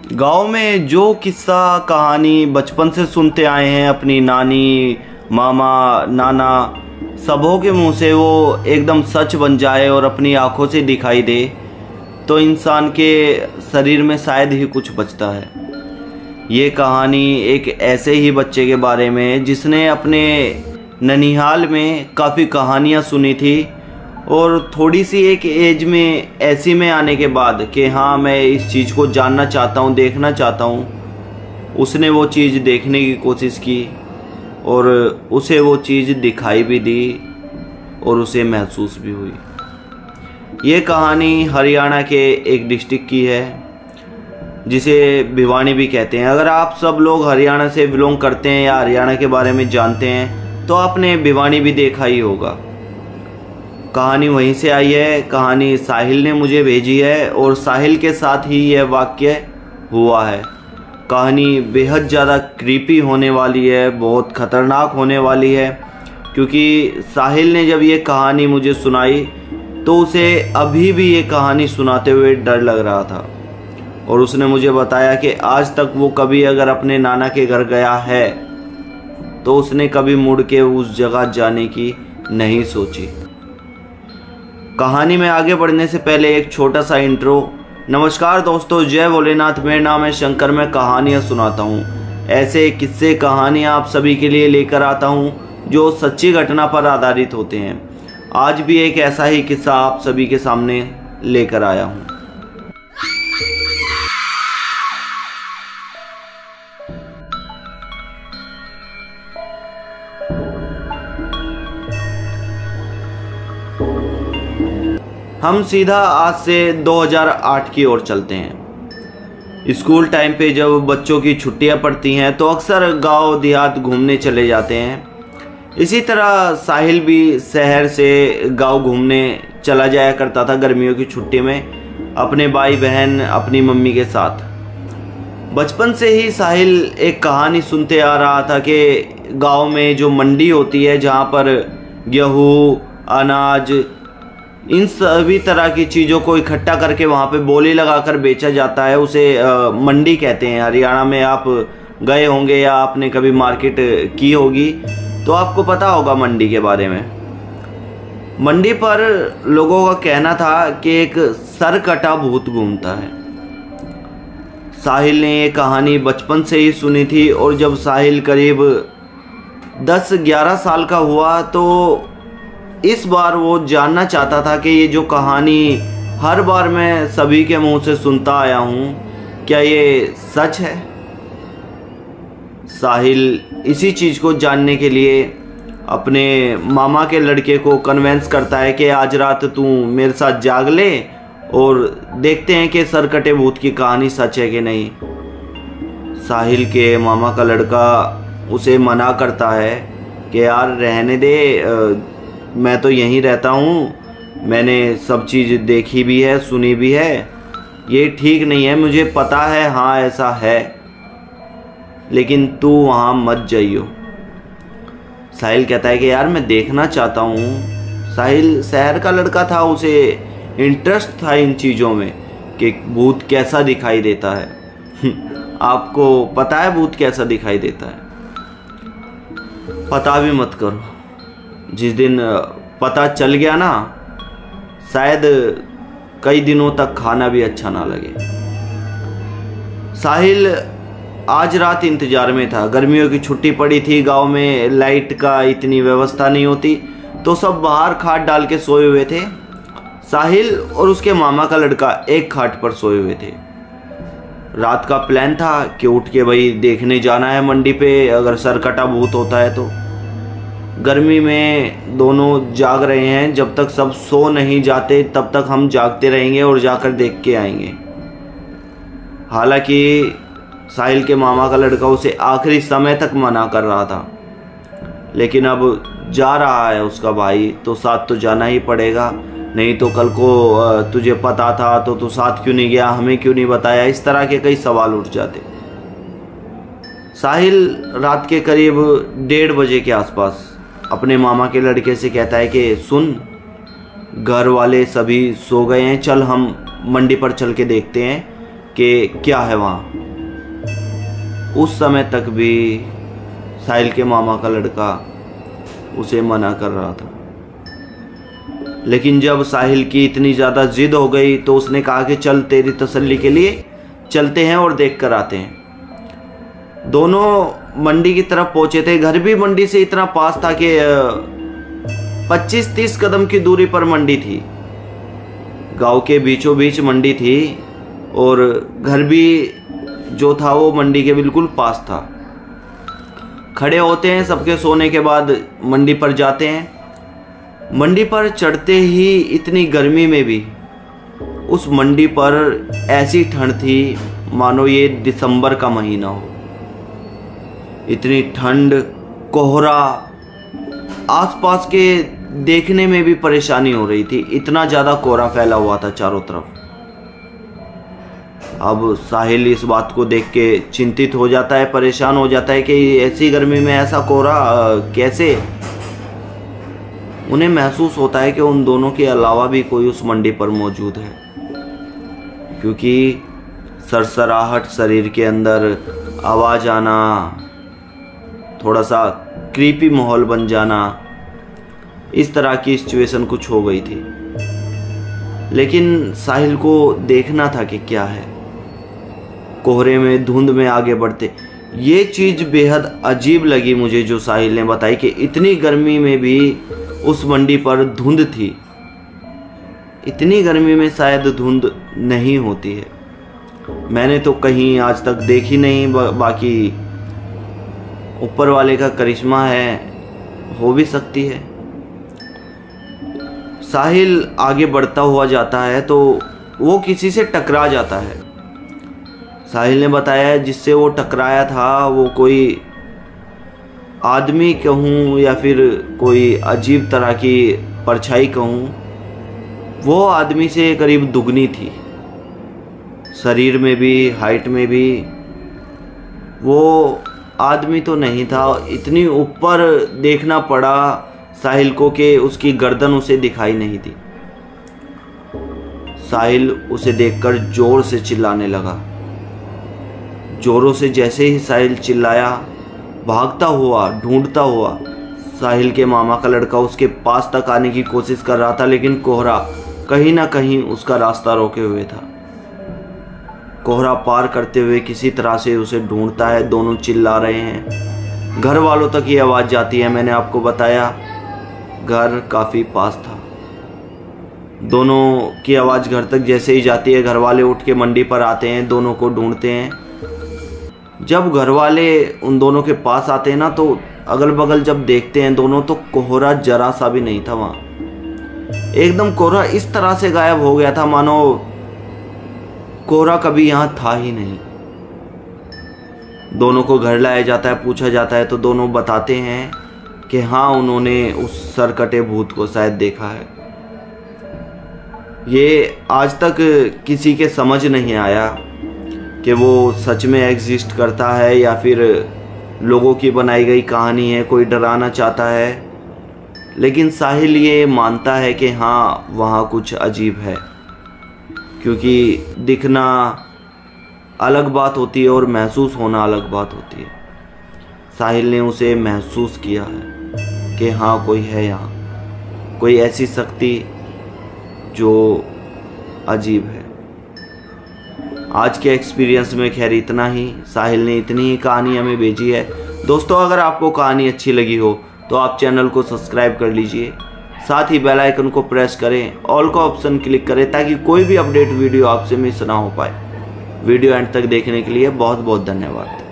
गांव में जो किस्सा कहानी बचपन से सुनते आए हैं अपनी नानी, मामा, नाना सबों के मुंह से वो एकदम सच बन जाए और अपनी आंखों से दिखाई दे तो इंसान के शरीर में शायद ही कुछ बचता है। ये कहानी एक ऐसे ही बच्चे के बारे में है जिसने अपने ननिहाल में काफ़ी कहानियाँ सुनी थी और थोड़ी सी एक एज में ऐसी में आने के बाद कि हाँ मैं इस चीज़ को जानना चाहता हूँ, देखना चाहता हूँ, उसने वो चीज़ देखने की कोशिश की और उसे वो चीज़ दिखाई भी दी और उसे महसूस भी हुई। ये कहानी हरियाणा के एक डिस्ट्रिक्ट की है जिसे भिवानी भी कहते हैं। अगर आप सब लोग हरियाणा से बिलोंग करते हैं या हरियाणा के बारे में जानते हैं तो आपने भिवानी भी देखा ही होगा। कहानी वहीं से आई है। कहानी साहिल ने मुझे भेजी है और साहिल के साथ ही यह वाक्य हुआ है। कहानी बेहद ज़्यादा क्रीपी होने वाली है, बहुत ख़तरनाक होने वाली है, क्योंकि साहिल ने जब ये कहानी मुझे सुनाई तो उसे अभी भी ये कहानी सुनाते हुए डर लग रहा था और उसने मुझे बताया कि आज तक वो कभी अगर अपने नाना के घर गया है तो उसने कभी मुड़ के उस जगह जाने की नहीं सोची। कहानी में आगे बढ़ने से पहले एक छोटा सा इंट्रो। नमस्कार दोस्तों, जय भोलेनाथ। मेरा नाम है शंकर। मैं कहानियाँ सुनाता हूँ, ऐसे किस्से कहानियाँ आप सभी के लिए लेकर आता हूँ जो सच्ची घटना पर आधारित होते हैं। आज भी एक ऐसा ही किस्सा आप सभी के सामने लेकर आया हूँ। हम सीधा आज से 2008 की ओर चलते हैं। स्कूल टाइम पे जब बच्चों की छुट्टियां पड़ती हैं तो अक्सर गांव देहात घूमने चले जाते हैं। इसी तरह साहिल भी शहर से गांव घूमने चला जाया करता था गर्मियों की छुट्टी में अपने भाई बहन, अपनी मम्मी के साथ। बचपन से ही साहिल एक कहानी सुनते आ रहा था कि गांव में जो मंडी होती है जहां पर गेहूँ, अनाज, इन सभी तरह की चीज़ों को इकट्ठा करके वहाँ पे बोली लगाकर बेचा जाता है, उसे मंडी कहते हैं। हरियाणा में आप गए होंगे या आपने कभी मार्केट की होगी तो आपको पता होगा मंडी के बारे में। मंडी पर लोगों का कहना था कि एक सर कटा भूत घूमता है। साहिल ने ये कहानी बचपन से ही सुनी थी और जब साहिल करीब 10-11 साल का हुआ तो इस बार वो जानना चाहता था कि ये जो कहानी हर बार मैं सभी के मुंह से सुनता आया हूँ, क्या ये सच है? साहिल इसी चीज़ को जानने के लिए अपने मामा के लड़के को कन्वेंस करता है कि आज रात तू मेरे साथ जाग ले और देखते हैं कि सर कटे भूत की कहानी सच है कि नहीं। साहिल के मामा का लड़का उसे मना करता है कि यार रहने दे, मैं तो यहीं रहता हूँ, मैंने सब चीज़ देखी भी है, सुनी भी है, ये ठीक नहीं है, मुझे पता है हाँ ऐसा है, लेकिन तू वहाँ मत जाइयो। साहिल कहता है कि यार मैं देखना चाहता हूँ। साहिल शहर का लड़का था, उसे इंटरेस्ट था इन चीज़ों में कि भूत कैसा दिखाई देता है। आपको पता है भूत कैसा दिखाई देता है? पता भी मत करो। जिस दिन पता चल गया ना, शायद कई दिनों तक खाना भी अच्छा ना लगे। साहिल आज रात इंतजार में था। गर्मियों की छुट्टी पड़ी थी, गांव में लाइट का इतनी व्यवस्था नहीं होती तो सब बाहर खाट डाल के सोए हुए थे। साहिल और उसके मामा का लड़का एक खाट पर सोए हुए थे। रात का प्लान था कि उठ के भाई देखने जाना है मंडी पे, अगर सरकटा भूत होता है तो। गर्मी में दोनों जाग रहे हैं, जब तक सब सो नहीं जाते तब तक हम जागते रहेंगे और जाकर देख के आएंगे। हालांकि साहिल के मामा का लड़का उसे आखिरी समय तक मना कर रहा था, लेकिन अब जा रहा है उसका भाई तो साथ तो जाना ही पड़ेगा, नहीं तो कल को तुझे पता था तो तू साथ क्यों नहीं गया, हमें क्यों नहीं बताया, इस तरह के कई सवाल उठ जाते। साहिल रात के करीब 1:30 बजे के आसपास अपने मामा के लड़के से कहता है कि सुन, घर वाले सभी सो गए हैं, चल हम मंडी पर चल के देखते हैं कि क्या है वहाँ। उस समय तक भी साहिल के मामा का लड़का उसे मना कर रहा था, लेकिन जब साहिल की इतनी ज़्यादा जिद हो गई तो उसने कहा कि चल तेरी तसल्ली के लिए चलते हैं और देख कर आते हैं। दोनों मंडी की तरफ पहुंचे थे। घर भी मंडी से इतना पास था कि 25-30 कदम की दूरी पर मंडी थी। गांव के बीचों बीच मंडी थी और घर भी जो था वो मंडी के बिल्कुल पास था। खड़े होते हैं, सबके सोने के बाद मंडी पर जाते हैं। मंडी पर चढ़ते ही इतनी गर्मी में भी उस मंडी पर ऐसी ठंड थी मानो ये दिसंबर का महीना हो। इतनी ठंड, कोहरा, आसपास के देखने में भी परेशानी हो रही थी। इतना ज़्यादा कोहरा फैला हुआ था चारों तरफ। अब साहिल इस बात को देख के चिंतित हो जाता है, परेशान हो जाता है कि ऐसी गर्मी में ऐसा कोहरा कैसे। उन्हें महसूस होता है कि उन दोनों के अलावा भी कोई उस मंडी पर मौजूद है, क्योंकि सरसराहट शरीर के अंदर, आवाज़ आना, थोड़ा सा क्रीपी माहौल बन जाना, इस तरह की सिचुएशन कुछ हो गई थी। लेकिन साहिल को देखना था कि क्या है। कोहरे में, धुंध में आगे बढ़ते, ये चीज़ बेहद अजीब लगी मुझे जो साहिल ने बताई कि इतनी गर्मी में भी उस मंडी पर धुंध थी। इतनी गर्मी में शायद धुंध नहीं होती है, मैंने तो कहीं आज तक देखी नहीं। बाकी ऊपर वाले का करिश्मा है, हो भी सकती है। साहिल आगे बढ़ता हुआ जाता है तो वो किसी से टकरा जाता है। साहिल ने बताया जिससे वो टकराया था वो कोई आदमी कहूँ या फिर कोई अजीब तरह की परछाई कहूँ, वो आदमी से करीब दुगनी थी, शरीर में भी, हाइट में भी। वो आदमी तो नहीं था, इतनी ऊपर देखना पड़ा साहिल को कि उसकी गर्दन उसे दिखाई नहीं दी। साहिल उसे देखकर जोर से चिल्लाने लगा। जोरों से जैसे ही साहिल चिल्लाया, भागता हुआ, ढूंढता हुआ साहिल के मामा का लड़का उसके पास तक आने की कोशिश कर रहा था, लेकिन कोहरा कहीं ना कहीं उसका रास्ता रोके हुए था। कोहरा पार करते हुए किसी तरह से उसे ढूंढता है। दोनों चिल्ला रहे हैं, घर वालों तक ये आवाज़ जाती है। मैंने आपको बताया घर काफ़ी पास था। दोनों की आवाज़ घर तक जैसे ही जाती है, घर वाले उठ के मंडी पर आते हैं, दोनों को ढूंढते हैं। जब घर वाले उन दोनों के पास आते हैं ना, तो अगल बगल जब देखते हैं दोनों, तो कोहरा जरा सा भी नहीं था वहाँ। एकदम कोहरा इस तरह से गायब हो गया था मानो कोहरा कभी यहाँ था ही नहीं। दोनों को घर लाया जाता है, पूछा जाता है तो दोनों बताते हैं कि हाँ, उन्होंने उस सरकटे भूत को शायद देखा है। ये आज तक किसी के समझ नहीं आया कि वो सच में एग्जिस्ट करता है या फिर लोगों की बनाई गई कहानी है, कोई डराना चाहता है। लेकिन साहिल ये मानता है कि हाँ, वहाँ कुछ अजीब है, क्योंकि दिखना अलग बात होती है और महसूस होना अलग बात होती है। साहिल ने उसे महसूस किया है कि हाँ, कोई है यहाँ, कोई ऐसी शक्ति जो अजीब है। आज के एक्सपीरियंस में खैर इतना ही। साहिल ने इतनी ही कहानी हमें भेजी है। दोस्तों, अगर आपको कहानी अच्छी लगी हो तो आप चैनल को सब्सक्राइब कर लीजिए, साथ ही बेल आइकन को प्रेस करें, ऑल का ऑप्शन क्लिक करें ताकि कोई भी अपडेट वीडियो आपसे मिस ना हो पाए। वीडियो एंड तक देखने के लिए बहुत बहुत धन्यवाद।